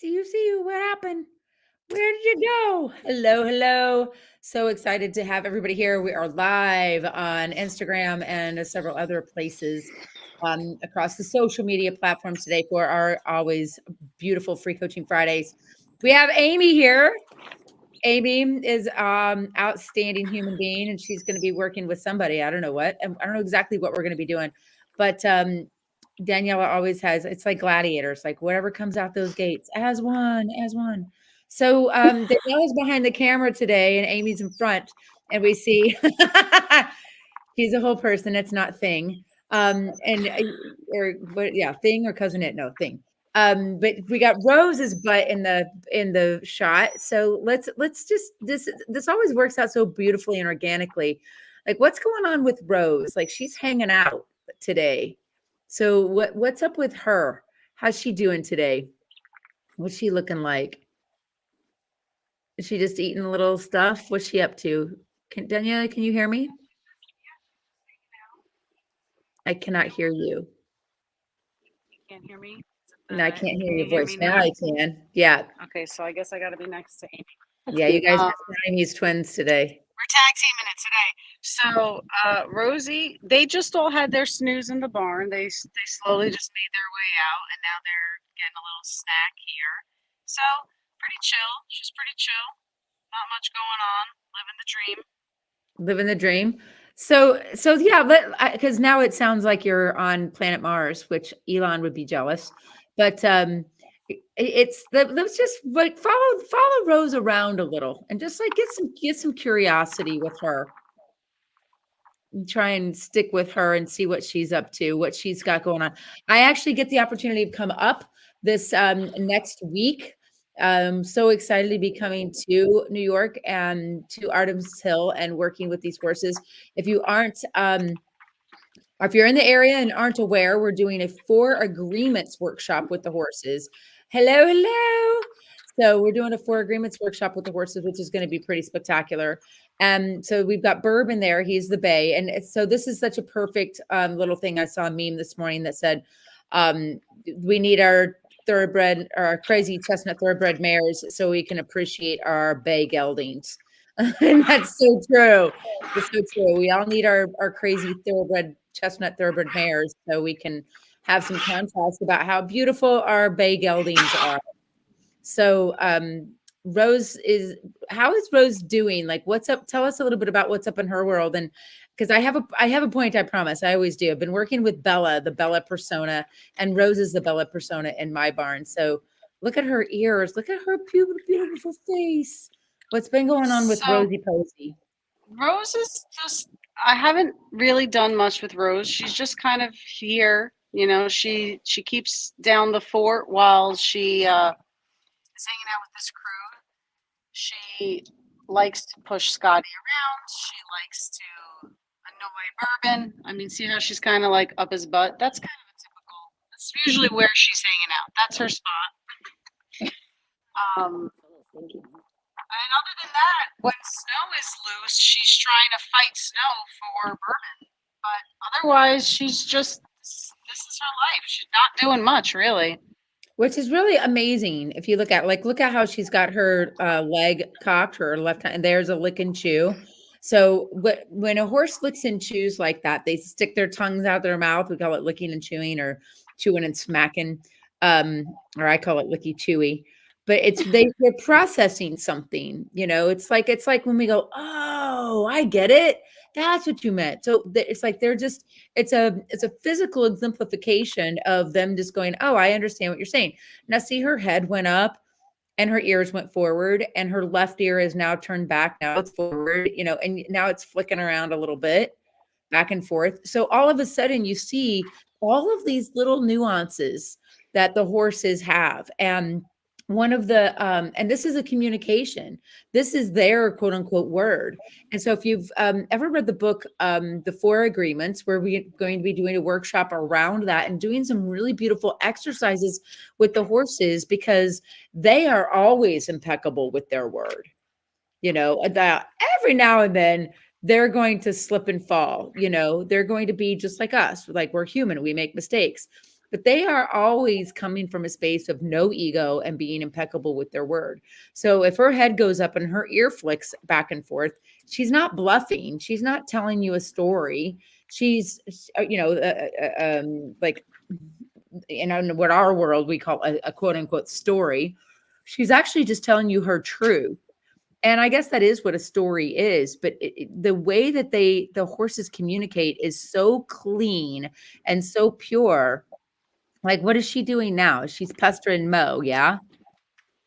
See you, see you. What happened? Where did you go? Hello, hello. So excited to have everybody here. We are live on Instagram and several other places across the social media platforms today for our always beautiful Free Coaching Fridays. We have Amy here. Amy is outstanding human being, and she's going to be working with somebody. I don't know what. I don't know exactly what we're going to be doing, but Daniela always has. It's like gladiators, like whatever comes out those gates, as one, as one. So Daniela's behind the camera today, and Amy's in front, and we see she's a whole person. It's not thing, and or what? Yeah, thing or cousin it? No thing. But we got Rose's butt in the shot. So let's just this always works out so beautifully and organically. Like what's going on with Rose? Like she's hanging out today. So what's up with her? How's she doing today? What's she looking like? Is she just eating a little stuff? What's she up to? Daniela, can you hear me? I cannot hear you. You can't hear me? No, I can't hear your hear voice. me Now now? I can. Yeah. Okay, so I guess I got to be next to Amy. Yeah, you guys are Siamese twins today. We're tag teaming it today. So Rosie, they just all had their snooze in the barn. They slowly just made their way out, and now they're getting a little snack here. So pretty chill. She's pretty chill. Not much going on. Living the dream. Living the dream. So yeah, because now it sounds like you're on planet Mars, which Elon would be jealous. But let's just like follow Rose around a little and just like get some curiosity with her. And try and stick with her and see what she's up to, what she's got going on. I actually get the opportunity to come up this next week. I'm so excited to be coming to New York and to Artemis Hill and working with these horses. If you aren't, or if you're in the area and aren't aware, we're doing a 4 agreements workshop with the horses. Hello, hello. So we're doing a 4 agreements workshop with the horses, which is going to be pretty spectacular. And so we've got Bourbon there. He's the bay. And so this is such a perfect little thing. I saw a meme this morning that said, we need our thoroughbred or our crazy chestnut thoroughbred mares so we can appreciate our bay geldings. And that's so true. It's so true. We all need our crazy thoroughbred chestnut thoroughbred mares so we can have some contrast about how beautiful our bay geldings are. So how is Rose doing? Like what's up? Tell us a little bit about what's up in her world. And because I have a point, I promise. I always do. I've been working with Bella, the Bella persona, and Rose is the Bella persona in my barn. So look at her ears, look at her beautiful face. What's been going on with So Rosie Posey? Rose is just. I haven't really done much with Rose. She's just kind of here. You know, she keeps down the fort while she is hanging out with this crew. She likes to push Scotty around. She likes to annoy Bourbon. I mean, see how she's kind of like up his butt? That's kind of a typical, that's usually where she's hanging out. That's her spot. And other than that, when Snow is loose, she's trying to fight Snow for Bourbon. But otherwise, she's just, this is her life. She's not doing much, really. Which is really amazing if you look at how she's got her leg cocked, her left hand, and there's a lick and chew. So when a horse licks and chews like that, they stick their tongues out their mouth. We call it licking and chewing, or chewing and smacking, or I call it licky chewy. But they're processing something, you know. It's like when we go, oh, I get it. That's what you meant. So it's like they're just it's a physical exemplification of them just going, oh, I understand what you're saying. Now see, her head went up and her ears went forward and her left ear is now turned back. Now it's forward, you know, and now it's flicking around a little bit back and forth. So all of a sudden you see all of these little nuances that the horses have. And one of the and this is a communication, this is their quote unquote word. And so if you've ever read the book the 4 agreements, where we're going to be doing a workshop around that and doing some really beautiful exercises with the horses, because they are always impeccable with their word, you know, that every now and then they're going to slip and fall, you know, they're going to be just like us, like we're human, we make mistakes. but they are always coming from a space of no ego and being impeccable with their word. So if her head goes up and her ear flicks back and forth, she's not bluffing. She's not telling you a story. She's, like, in what our world we call a quote unquote story. She's actually just telling you her truth. And I guess that is what a story is, but the way that the horses communicate is so clean and so pure. Like, what is she doing now? She's pestering Mo, yeah?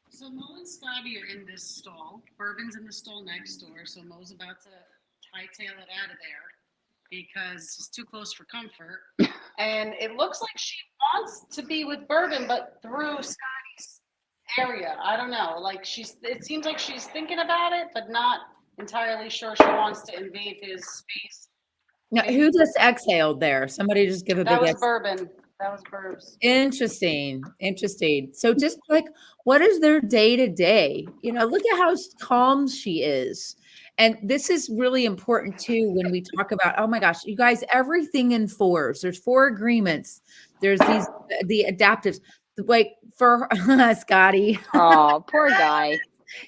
So Mo and Scotty are in this stall. Bourbon's in the stall next door. So Mo's about to hightail it out of there because he's too close for comfort. And it looks like she wants to be with Bourbon, but through Scotty's area. I don't know. Like it seems like she's thinking about it, but not entirely sure she wants to invade his space. Now, who just exhaled there? Somebody just give a That big was Bourbon. That was Burbs. Interesting. Interesting. So just like, what is their day to day? Look at how calm she is. And this is really important too when we talk about, oh my gosh, you guys, everything in fours. There's 4 agreements. There's the adaptives. Like for Scotty. Oh, poor guy.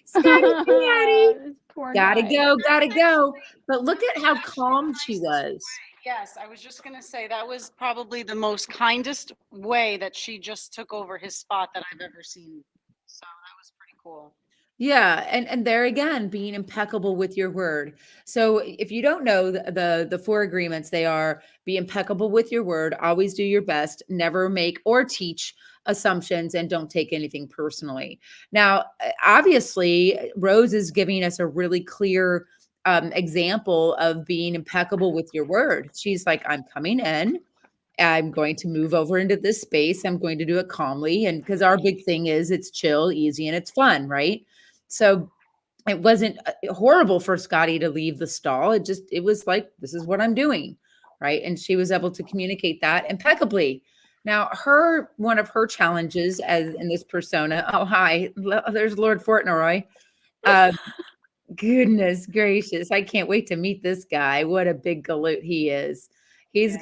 Scotty. Poor Gotta guy. go, gotta go. But look at how calm she was. Yes, I was just going to say that was probably the most kindest way that she just took over his spot that I've ever seen. So that was pretty cool. Yeah, and there again, being impeccable with your word. So if you don't know the 4 agreements, they are: be impeccable with your word, always do your best, never make or teach assumptions, and don't take anything personally. Now, obviously, Rose is giving us a really clear example of being impeccable with your word. She's like, I'm coming in. I'm going to move over into this space. I'm going to do it calmly. And because our big thing is it's chill, easy, and it's fun, right? So it wasn't horrible for Scotty to leave the stall. It was like, this is what I'm doing. Right. And she was able to communicate that impeccably. Now, one of her challenges as in this persona, oh, hi, there's Lord Fauntleroy. Goodness gracious. I can't wait to meet this guy. What a big galoot he is. He's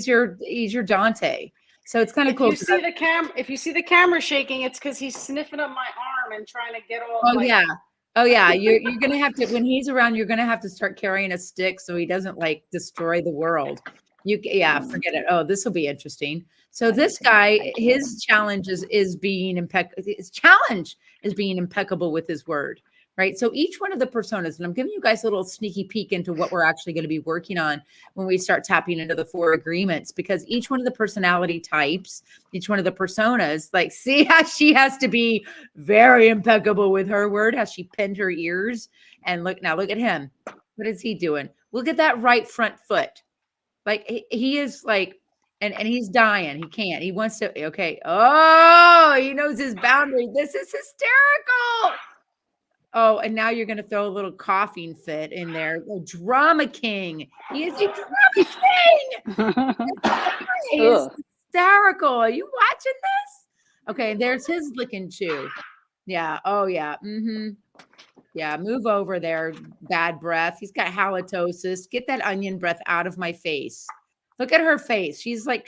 your Dante. So it's kind of cool. If you see the camera shaking, it's because he's sniffing up my arm and trying to get all. Oh yeah. Oh yeah. You're gonna have to, when he's around, you're gonna have to start carrying a stick so he doesn't like destroy the world. Forget it. Oh, this will be interesting. So this guy, his challenge is being impeccable. His challenge is being impeccable with his word. Right. So each one of the personas, and I'm giving you guys a little sneaky peek into what we're actually going to be working on when we start tapping into the 4 agreements, because each one of the personality types, each one of the personas, like, see how she has to be very impeccable with her word, how she pinned her ears. And look at him. What is he doing? Look at that right front foot. Like he is like, and he's dying. He can't. He wants to. Okay. Oh, he knows his boundary. This is hysterical. Oh, and now you're going to throw a little coughing fit in there. Oh, drama king. He is a drama king. He is hysterical. Are you watching this? Okay, there's his lick and chew. Yeah. Oh, yeah. Mm-hmm. Yeah, move over there, bad breath. He's got halitosis. Get that onion breath out of my face. Look at her face. She's like,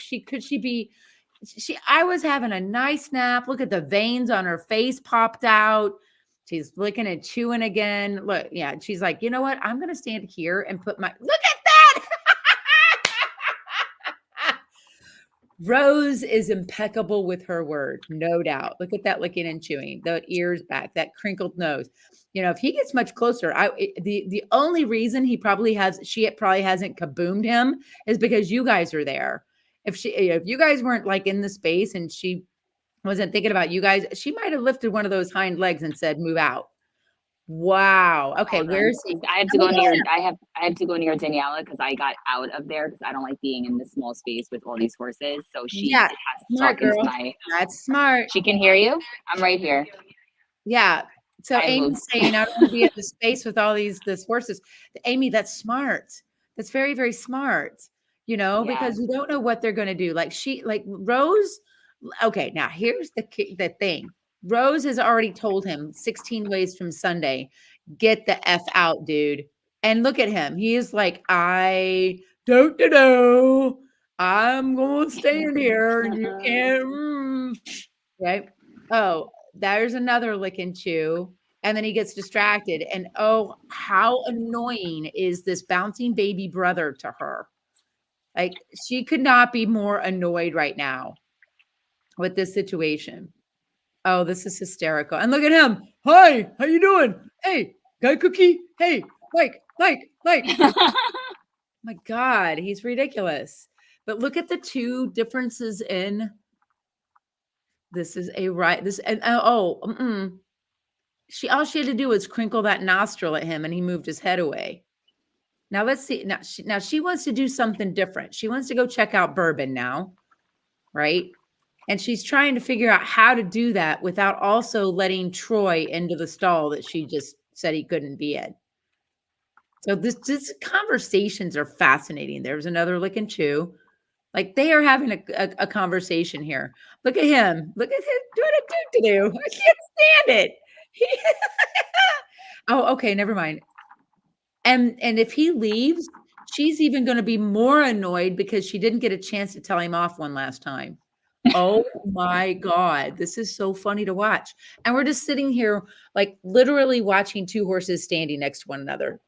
I was having a nice nap. Look at the veins on her face popped out. She's licking and chewing again. Look, yeah. She's like, you know what? I'm going to stand here and look at that. Rose is impeccable with her word, no doubt. Look at that licking and chewing, the ears back, that crinkled nose. If he gets much closer, the only reason she probably hasn't kaboomed him is because you guys are there. If you guys weren't like in the space and she wasn't thinking about you guys, she might have lifted one of those hind legs and said, move out. Wow. Okay. Where's he? I have to go near. I have to go near Daniela because I got out of there because I don't like being in this small space with all these horses. So she has to smart talk girl. That's smart. She can hear you. I'm right here. Yeah. So Amy's saying, I don't want to be in the space with all these horses. Amy, that's smart. That's very, very smart. Because you don't know what th're going to do. Like Rose. Okay, now here's the thing. Rose has already told him 16 ways from Sunday, get the F out, dude. And look at him. He is like, I don't know. I'm going to stand here and you can't. Right? Oh, there's another lick and chew. And then he gets distracted. And oh, how annoying is this bouncing baby brother to her? Like, she could not be more annoyed right now with this situation. Oh, this is hysterical. And look at him. Hi, how you doing? Hey, guy cookie. Hey, like. My God, he's ridiculous. But look at the two differences in this is a right. This and all she had to do was crinkle that nostril at him and he moved his head away. Now let's see. Now she wants to do something different. She wants to go check out Bourbon now, right? And she's trying to figure out how to do that without also letting Troy into the stall that she just said he couldn't be in. So this conversations are fascinating. There's another lick and chew. Like they are having a conversation here. Look at him. Look at him doing a do. I can't stand it. Oh, okay, never mind. And if he leaves, she's even going to be more annoyed because she didn't get a chance to tell him off one last time. Oh my God, this is so funny to watch. And we're just sitting here, like literally watching two horses standing next to one another.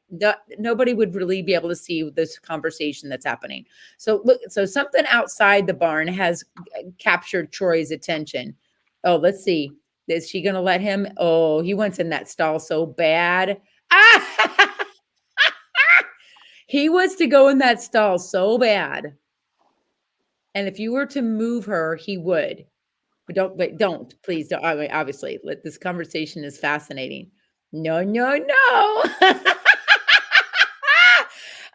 Nobody would really be able to see this conversation that's happening. So look, so something outside the barn has captured Troy's attention. Oh, let's see. Is she going to let him? Oh, he wants in that stall so bad. He wants to go in that stall so bad. And if you were to move her, he would. But please don't. I mean, obviously, this conversation is fascinating. No.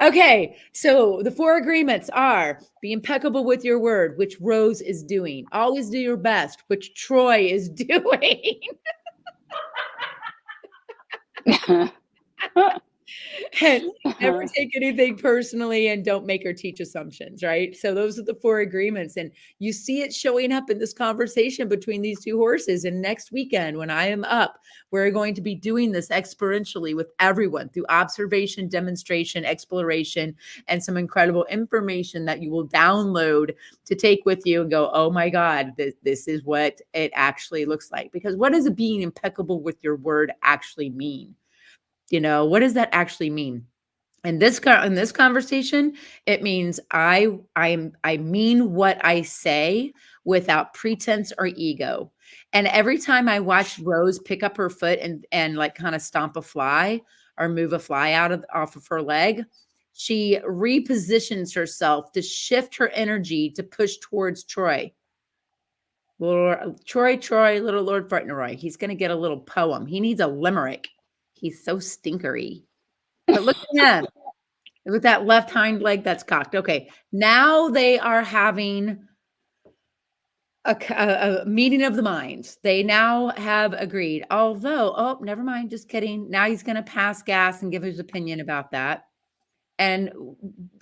Okay, so the 4 agreements are: be impeccable with your word, which Rose is doing. Always do your best, which Troy is doing. And never take anything personally and don't make her teach assumptions, right? So those are the 4 agreements. And you see it showing up in this conversation between these two horses. And next weekend, when I am up, we're going to be doing this experientially with everyone through observation, demonstration, exploration, and some incredible information that you will download to take with you and go, oh my God, this is what it actually looks like. Because what does being impeccable with your word actually mean? You know, what does that actually mean? In this conversation, it means I mean what I say without pretense or ego. And every time I watch Rose pick up her foot and like kind of stomp a fly or move a fly off of her leg, she repositions herself to shift her energy to push towards Troy. Troy, little Lord Fauntleroy. He's going to get a little poem. He needs a limerick. He's so stinkery. But look at him with that left hind leg that's cocked. Okay, now they are having a meeting of the minds. They now have agreed. Although, oh, never mind. Just kidding. Now he's going to pass gas and give his opinion about that. And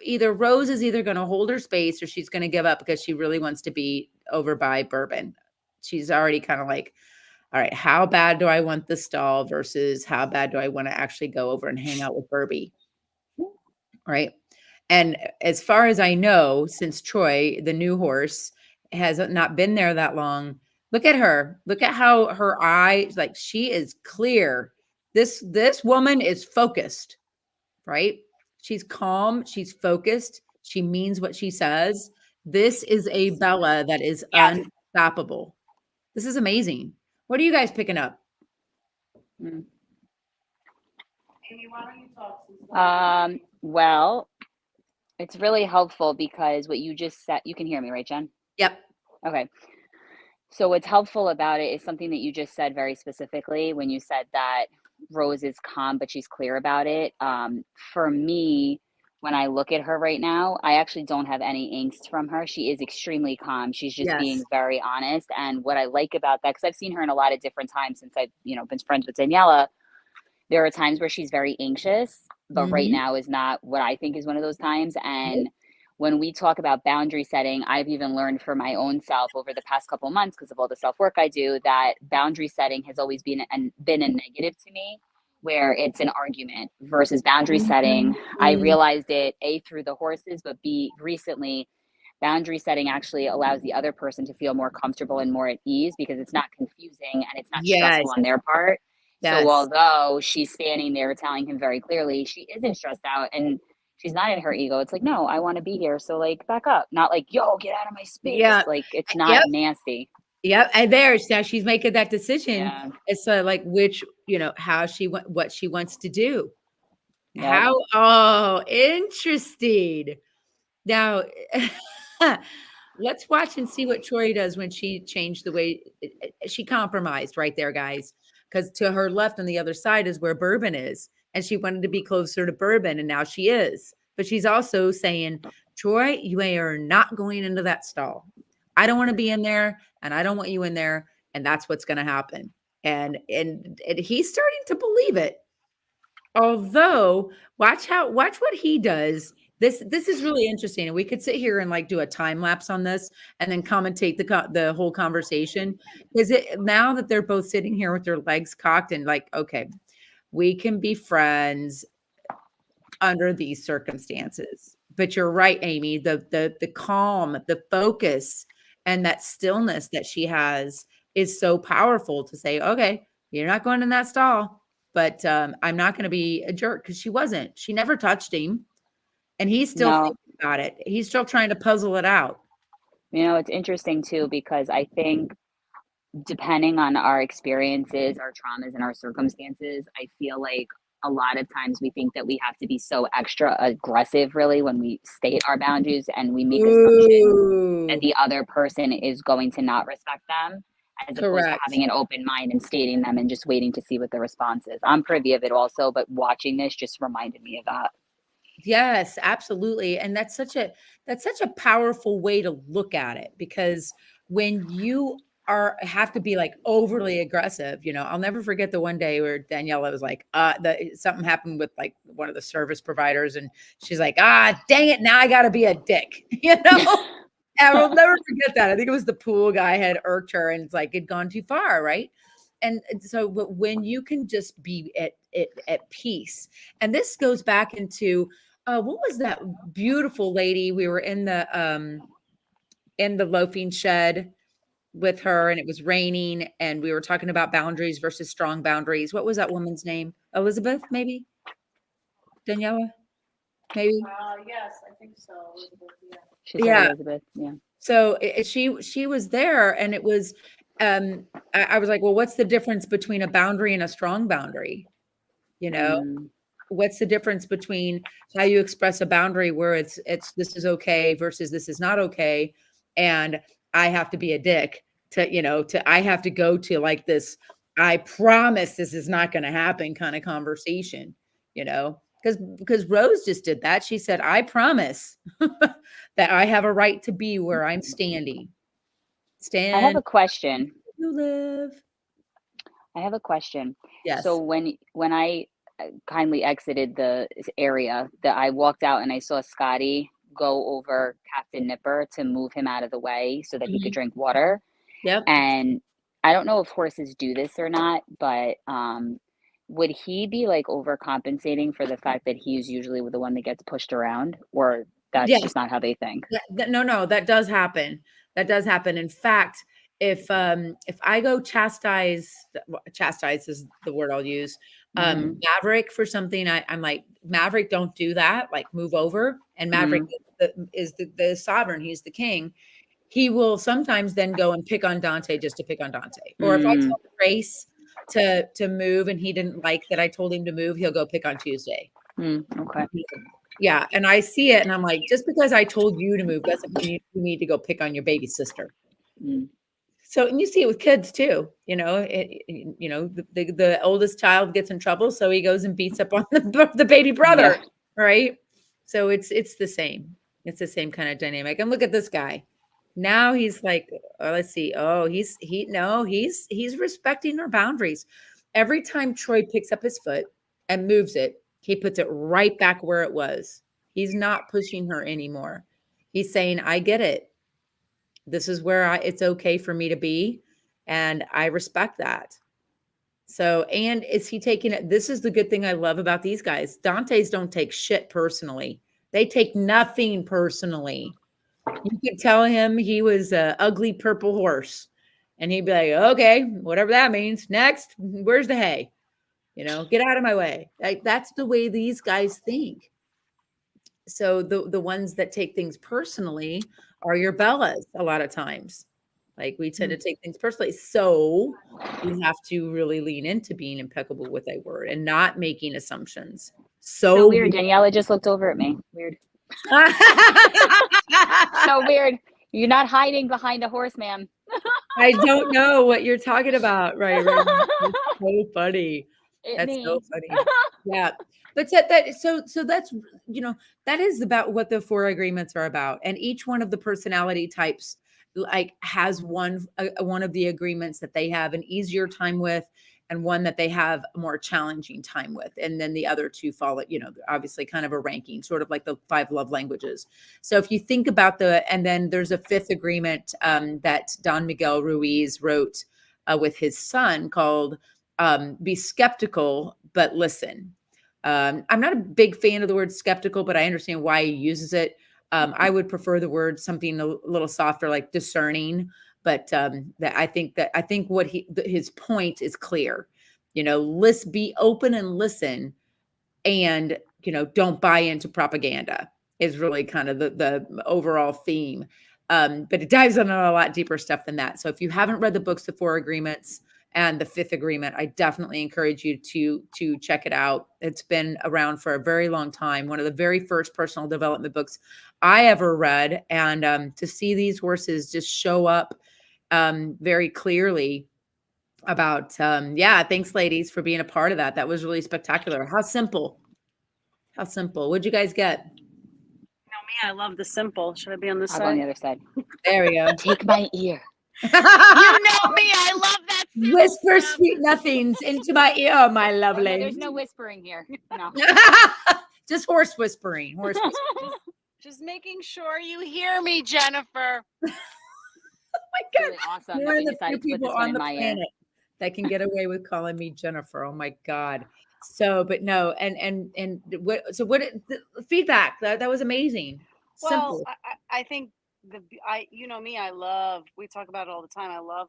either Rose is either going to hold her space or she's going to give up because she really wants to be over by Bourbon. She's already kind of like, all right, how bad do I want the stall versus how bad do I want to actually go over and hang out with Burby? Right. And as far as I know, since Troy, the new horse, has not been there that long, look at her. Look at how her eyes, like she is clear. This woman is focused, right? She's calm. She's focused. She means what she says. This is a Bella that is unstoppable. This is amazing. What are you guys picking up? Mm. Amy, why don't you talk? Well, it's really helpful because what you just said, you can hear me, right, Jen? Yep. Okay. So what's helpful about it is something that you just said very specifically when you said that Rose is calm, but she's clear about it. For me, when I look at her right now, I actually don't have any angst from her. She is extremely calm. She's just being very honest. And what I like about that, because I've seen her in a lot of different times since I've, been friends with Daniela, there are times where she's very anxious, but right now is not what I think is one of those times. And when we talk about boundary setting, I've even learned for my own self over the past couple of months, because of all the self-work I do, that boundary setting has always been a negative to me, where it's an argument versus boundary setting. I realized it A, through the horses, but B, recently boundary setting actually allows the other person to feel more comfortable and more at ease because it's not confusing and it's not Yes. stressful on their part. Yes. So although she's standing there telling him very clearly she isn't stressed out and she's not in her ego, it's like, no, I want to be here. So like back up. Not like, yo, get out of my space. Yeah. Like it's not Yep. nasty. Yep. And there's now she's making that decision. Yeah. It's like which, how what she wants to do. Yep. Interesting. Now, let's watch and see what Troy does when she changed the way she compromised right there, guys. Because to her left on the other side is where Bourbon is. And she wanted to be closer to Bourbon, and now she is. But she's also saying, Troy, you are not going into that stall. I don't want to be in there, and I don't want you in there. And that's what's going to happen. And he's starting to believe it. Although, watch what he does. This is really interesting, and we could sit here and like do a time lapse on this, and then commentate the whole conversation. Is it now that they're both sitting here with their legs cocked and like, okay, we can be friends under these circumstances. But you're right, Amy. The calm, the focus, and that stillness that she has is so powerful to say, okay, you're not going in that stall. But I'm not going to be a jerk because she wasn't. She never touched him. And he's still thinking about it. He's still trying to puzzle it out. It's interesting too, because I think depending on our experiences, our traumas, and our circumstances, I feel like a lot of times we think that we have to be so extra aggressive, really, when we state our boundaries and we make assumptions that the other person is going to not respect them, as opposed to having an open mind and stating them and just waiting to see what the response is. I'm privy of it also, but watching this just reminded me of that. Yes, absolutely. And that's such a powerful way to look at it, because when you have to be like overly aggressive, I'll never forget the one day where Daniela was like, something happened with like one of the service providers, and she's like, dang it, now I gotta be a dick, I will never forget that. I think it was the pool guy had irked her, and it's like it'd gone too far, right? And so, but when you can just be at peace, and this goes back into what was that beautiful lady? We were in the loafing shed with her, and it was raining, and we were talking about boundaries versus strong boundaries. What was that woman's name? Elizabeth, maybe? Daniela, maybe? Yes, I think so. Elizabeth, yeah. She said Elizabeth, yeah. So she was there, and it was I was like, well, what's the difference between a boundary and a strong boundary? What's the difference between how you express a boundary where it's this is okay versus this is not okay, and I have to be a dick to I have to go to like this, I promise this is not going to happen kind of conversation, because Rose just did that. She said, I promise that I have a right to be where I'm standing. I have a question. You live. I have a question. Yes. So when I kindly exited the area, that I walked out and I saw Scotty go over Captain Nipper to move him out of the way so that he could drink water. Yep. And I don't know if horses do this or not, but would he be like overcompensating for the fact that he's usually the one that gets pushed around, or that's just not how they think? No, that does happen. That does happen. In fact, if I go chastise is the word I'll use, Maverick for something, I'm like, Maverick, don't do that. Like, move over. And Maverick is the sovereign. He's the king. He will sometimes then go and pick on Dante just to pick on Dante. Or if I tell Grace to move and he didn't like that I told him to move, he'll go pick on Tuesday. Okay. Yeah. And I see it and I'm like, just because I told you to move doesn't mean you need to go pick on your baby sister. So, and you see it with kids too, the oldest child gets in trouble. So he goes and beats up on the baby brother. Yeah. Right. So it's the same. It's the same kind of dynamic. And look at this guy. Now he's like, let's see. Oh, he's respecting her boundaries. Every time Troy picks up his foot and moves it, he puts it right back where it was. He's not pushing her anymore. He's saying, I get it. This is where it's okay for me to be. And I respect that. So, and is he taking it? This is the good thing I love about these guys. Dantes don't take shit personally. They take nothing personally. You could tell him he was a ugly purple horse, and he'd be like, "Okay, whatever that means. Next, where's the hay? Get out of my way." Like that's the way these guys think. So the ones that take things personally are your Bellas a lot of times. Like we tend to take things personally. So you have to really lean into being impeccable with a word and not making assumptions. So weird. Daniela just looked over at me. Weird. So weird. You're not hiding behind a horse, ma'am. I don't know what you're talking about. Right. It's so funny. That's so funny. Yeah. But so that's that is about what the 4 agreements are about. And each one of the personality types like has one of the agreements that they have an easier time with and one that they have a more challenging time with. And then the other 2 follow, obviously kind of a ranking, sort of like the 5 love languages. So if you think about and then there's a 5th agreement that Don Miguel Ruiz wrote with his son called be skeptical, but listen. I'm not a big fan of the word skeptical, but I understand why he uses it. I would prefer the word something a little softer, like discerning. But I think what his point is clear. Be open and listen, and don't buy into propaganda is really kind of the overall theme. But it dives into a lot deeper stuff than that. So if you haven't read the books, The 4 Agreements and The 5th Agreement, I definitely encourage you to check it out. It's been around for a very long time. One of the very first personal development books I ever read. And to see these horses just show up very clearly about, thanks ladies for being a part of that. That was really spectacular. How simple. What'd you guys get? Me, I love the simple. Should I be on this I'll side? go on the other side. There we go. Take my ear. You know me. I love that. Whisper sweet nothings into my ear, my Oh, no, lovely. there's no whispering here. No. Just horse whispering. Just making sure you hear me, Jennifer. My God. Really awesome. You're That one we of the decided few to put people this one on in the my ear. planet that can get away with calling me Jennifer. Oh my God. So, but no, and the feedback that was amazing. Well, Simple. I think you know me, we talk about it all the time. I love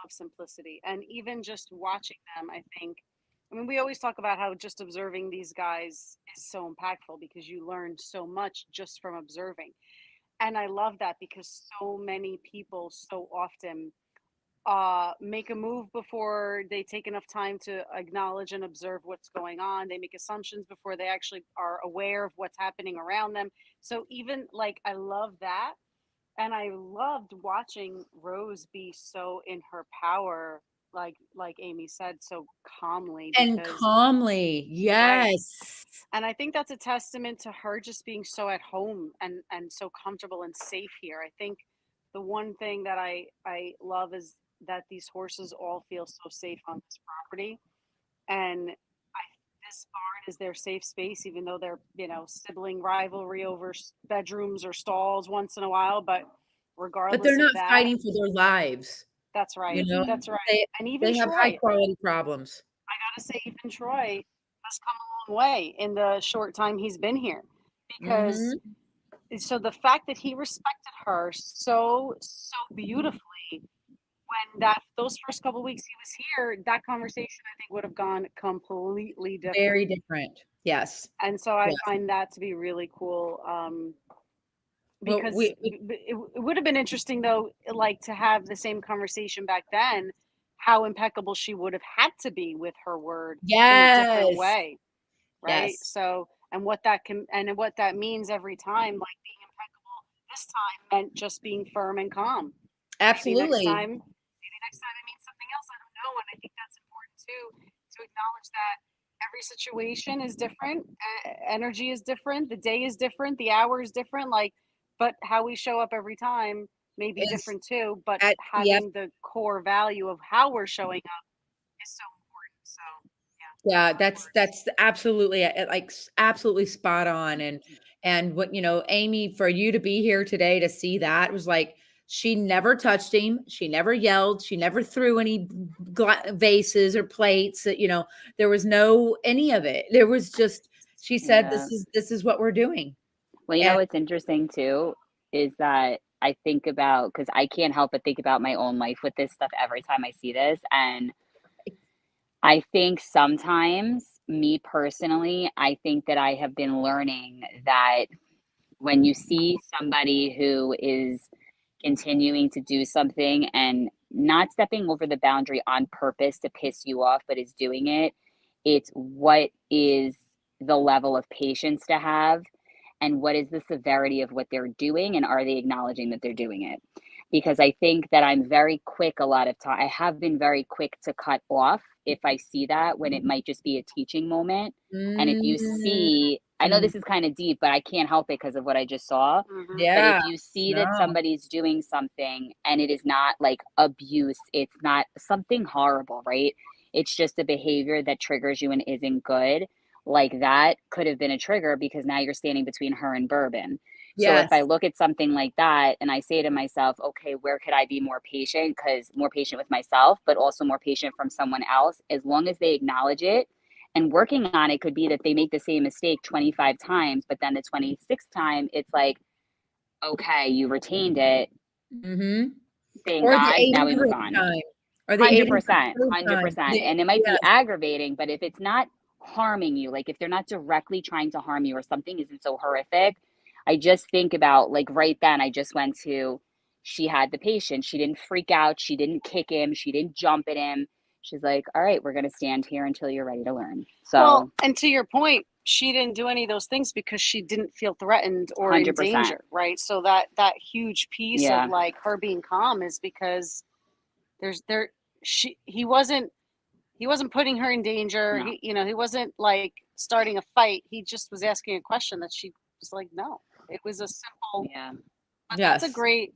simplicity. And even just watching them, I mean, we always talk about how just observing these guys is so impactful because you learn so much just from observing. And I love that because so many people so often make a move before they take enough time to acknowledge and observe what's going on. They make assumptions before they actually are aware of what's happening around them. So even like I love that. And I loved watching Rose be so in her power, like Amy said, so calmly. And calmly, yes. Right. And I think that's a testament to her just being so at home and so comfortable and safe here. I think the one thing that I love is that these horses all feel so safe on this property, and this barn is their safe space, even though they're sibling rivalry over bedrooms or stalls once in a while. But regardless, But they're not of that, fighting for their lives. that's right. That's right. And even They have Troy, high quality problems. I gotta say, even Troy has come a long way in the short time he's been here, because so the fact that he respected her so beautifully when those first couple weeks he was here, that conversation I think would have gone completely different. Very different. Yes. And so I find that to be really cool. Because it would have been interesting though, like to have the same conversation back then, how impeccable she would have had to be with her word in a different way. Right. Yes. So, and what that means every time, like being impeccable this time meant just being firm and calm. Absolutely. Maybe next time it means something else. I don't know. And I think that's important too, to acknowledge that every situation is different. Energy is different. The day is different. The hour is different. But how we show up every time may be different too. But having the core value of how we're showing up is so important. So yeah, that's absolutely absolutely spot on. And what Amy, for you to be here today to see that was like, she never touched him. She never yelled. She never threw any vases or plates. There was no any of it. There was just, she said, this is what we're doing. Well, what's interesting too is that I think about, because I can't help but think about my own life with this stuff every time I see this. And I think sometimes, me personally, I think that I have been learning that when you see somebody who is continuing to do something and not stepping over the boundary on purpose to piss you off, but is doing it, it's what is the level of patience to have, and what is the severity of what they're doing, and are they acknowledging that they're doing it? Because I think that I'm very quick a lot of time. I have been very quick to cut off if I see that, when it might just be a teaching moment. And if you see, I know this is kind of deep, but I can't help it because of what I just saw. Mhm. Yeah. But if you see that no. somebody's doing something and it is not like abuse, it's not something horrible, right? It's just a behavior that triggers you and isn't good. Like, that could have been a trigger because now you're standing between her and bourbon. So Yes. if I look at something like that and I say to myself, okay, where could I be more patient? Because more patient with myself, but also more patient from someone else, as long as they acknowledge it. And working on it could be that they make the same mistake 25 times, but then the 26th time, it's like, okay, you retained it. Mm-hmm. Thank Or the God. Now we move 83rd on. time. Or the 100%, 83rd 100%. time. And it might be Yes. aggravating, but if it's not harming you, like if they're not directly trying to harm you or something isn't so horrific, I just think about, like, right then, I just went to, she had the patience. She didn't freak out. She didn't kick him. She didn't jump at him. She's like, all right, we're going to stand here until you're ready to learn. So, Well, and to your point, she didn't do any of those things because she didn't feel threatened or in 100%. danger, right? So that huge piece Yeah. of like her being calm is because he wasn't putting her in danger. No. He wasn't like starting a fight. He just was asking a question that she was like, no. It was a simple. Yeah. But Yes. that's a great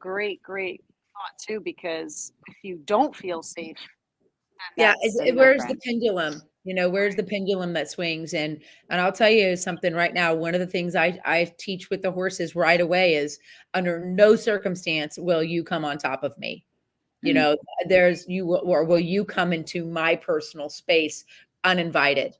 thought too, because if you don't feel safe, then Yeah. that's That's Where's the different. pendulum? Where's the pendulum that swings? And I'll tell you something right now. One of the things I teach with the horses right away is, under no circumstance will you come on top of me. There's or will you come into my personal space uninvited?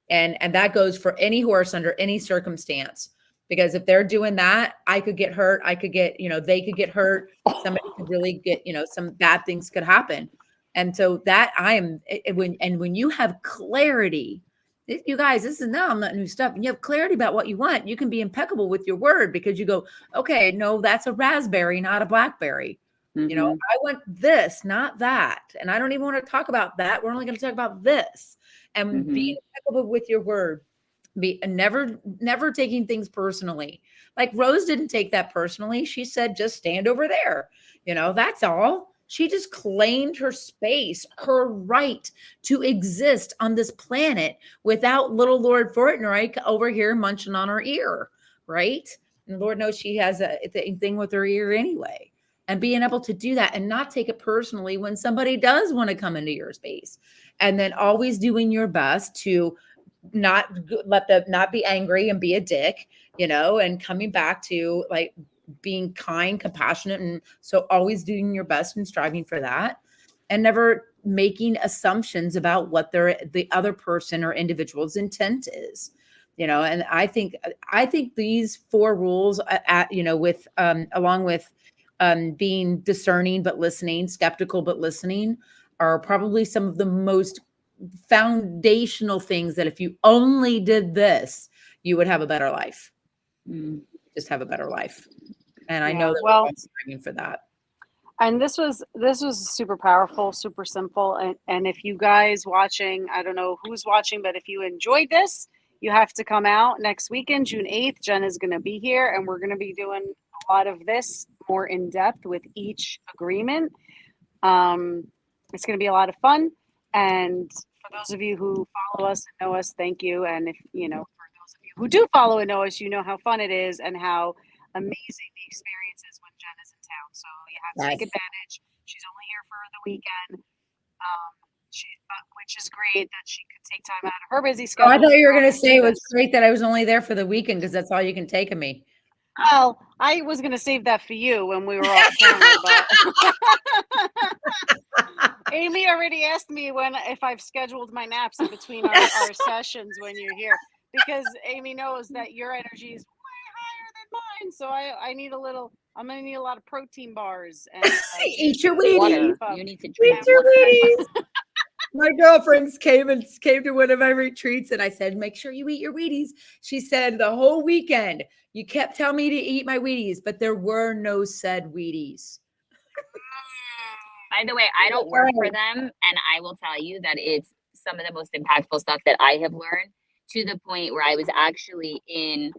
And that goes for any horse under any circumstance, because if they're doing that, I could get hurt. I could get, they could get hurt. Somebody could really get, some bad things could happen. And so that when you have clarity, you guys, this is now, I'm not new stuff. And you have clarity about what you want, you can be impeccable with your word, because you go, okay, no, that's a raspberry, not a blackberry. Mhm. I want this, not that. And I don't even want to talk about that. We're only going to talk about this. And be impeccable with your word. Be never taking things personally. Like Rose didn't take that personally. She said, just stand over there. That's all. She just claimed her space, her right to exist on this planet without little Lord Fortnite over here munching on her ear, right? And Lord knows she has a thing with her ear anyway. And being able to do that and not take it personally when somebody does want to come into your space, and then always doing your best to not be angry and be a dick, and coming back to like being kind, compassionate. And so always doing your best and striving for that, and never making assumptions about what the other person or individual's intent is. And I think these 4 rules with along with being discerning but listening, skeptical but listening, are probably some of the most foundational things that if you only did this, you would have a better life. Just have a better life. And I know that we're all striving for that. And this was super powerful, super simple. And if you guys watching, I don't know who's watching, but if you enjoyed this, you have to come out next weekend, June 8th. Jen is going to be here, and we're going to be doing a lot of this more in depth with each agreement. It's going to be a lot of fun. And for those of you who follow us and know us, thank you. And if, for those of you who do follow and know us, you know how fun it is and how amazing the experience is when Jen is in town. So you have to take advantage. She's only here for the weekend. Which is great that she could take time out of her busy schedule. I thought you were going to say it was great that I was only there for the weekend, because that's all you can take of me. Well, I was going to save that for you when we were off camera, but Amy already asked me if I've scheduled my naps in between our sessions when you're here, because Amy knows that your energy is way higher than mine. so I need a little. I'm gonna need a lot of protein bars and Eat your juices. Wheaties. Water. You need to Eat drink your water. Wheaties. My girlfriends came to one of my retreats, and I said, "Make sure you eat your Wheaties." She said, "The whole weekend, you kept telling me to eat my Wheaties, but there were no said Wheaties." By the way, I don't work for them, and I will tell you that it's some of the most impactful stuff that I have learned, to the point where I was actually in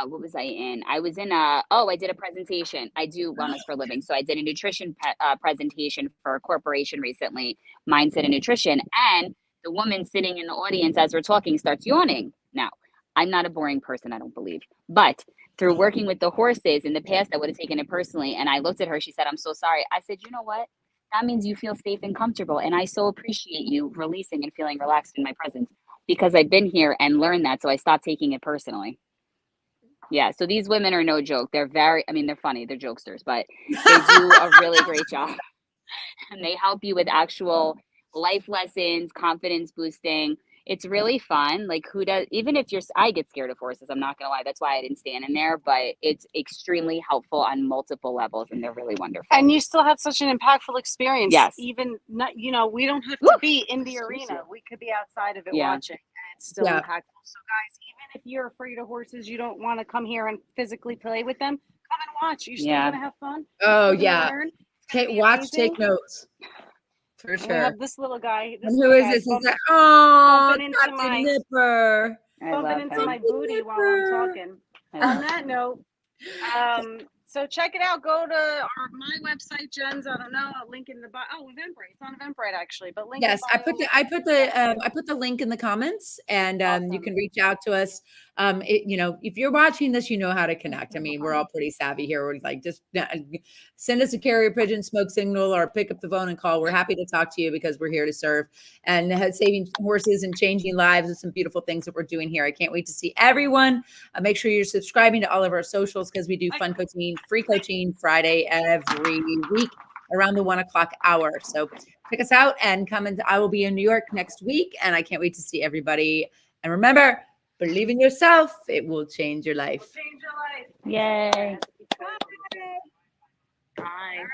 what was I in? I was in I did a presentation. I do wellness for a living. So I did a nutrition presentation for a corporation recently, Mindset and Nutrition, and the woman sitting in the audience as we're talking starts yawning. Now, I'm not a boring person, I don't believe, but through working with the horses in the past, I would have taken it personally. And I looked at her, she said, "I'm so sorry." I said, "You know what? That means you feel safe and comfortable. And I so appreciate you releasing and feeling relaxed in my presence, because I've been here and learned that. So I stopped taking it personally." Yeah. So these women are no joke. They're they're funny. They're jokesters, but they do a really great job. And they help you with actual life lessons, confidence boosting. It's really fun. Like, who does, even if I get scared of horses, I'm not gonna lie. That's why I didn't stand in there, but it's extremely helpful on multiple levels, and they're really wonderful. And you still had such an impactful experience. Yes. Even not, we don't have to Woo! be in the So arena. sweet. We could be outside of it Yeah. watching, and it's still Yeah. impactful. So guys, even if you're afraid of horses, you don't want to come here and physically play with them, come and watch. You're still Yeah. gonna have fun. Oh You're gonna yeah. learn. It's gonna be Watch, amazing. take notes. For And we sure. have this little guy. This And who little is guy this? Is bump- that bumping into Captain my- Nipper? I bumping love into him. my booty while I'm talking. I On love that note, so check it out. Go to my website, Jen's. I don't know. I'll link in the bio. Oh, Eventbrite. It's on Eventbrite actually, but link. in Yes, I bio. put the link in the comments, and you Awesome. can reach out to us. If you're watching this, you know how to connect. I mean, we're all pretty savvy here. We're like, just send us a carrier pigeon smoke signal, or pick up the phone and call. We're happy to talk to you, because we're here to serve and saving horses and changing lives with some beautiful things that we're doing here. I can't wait to see everyone. Make sure you're subscribing to all of our socials, because we do fun coaching, free coaching Friday every week around the 1 o'clock hour. So check us out and come. And I will be in New York next week, and I can't wait to see everybody. And remember, believe in yourself. It will change your life. Change your life. Yay. Bye. Bye.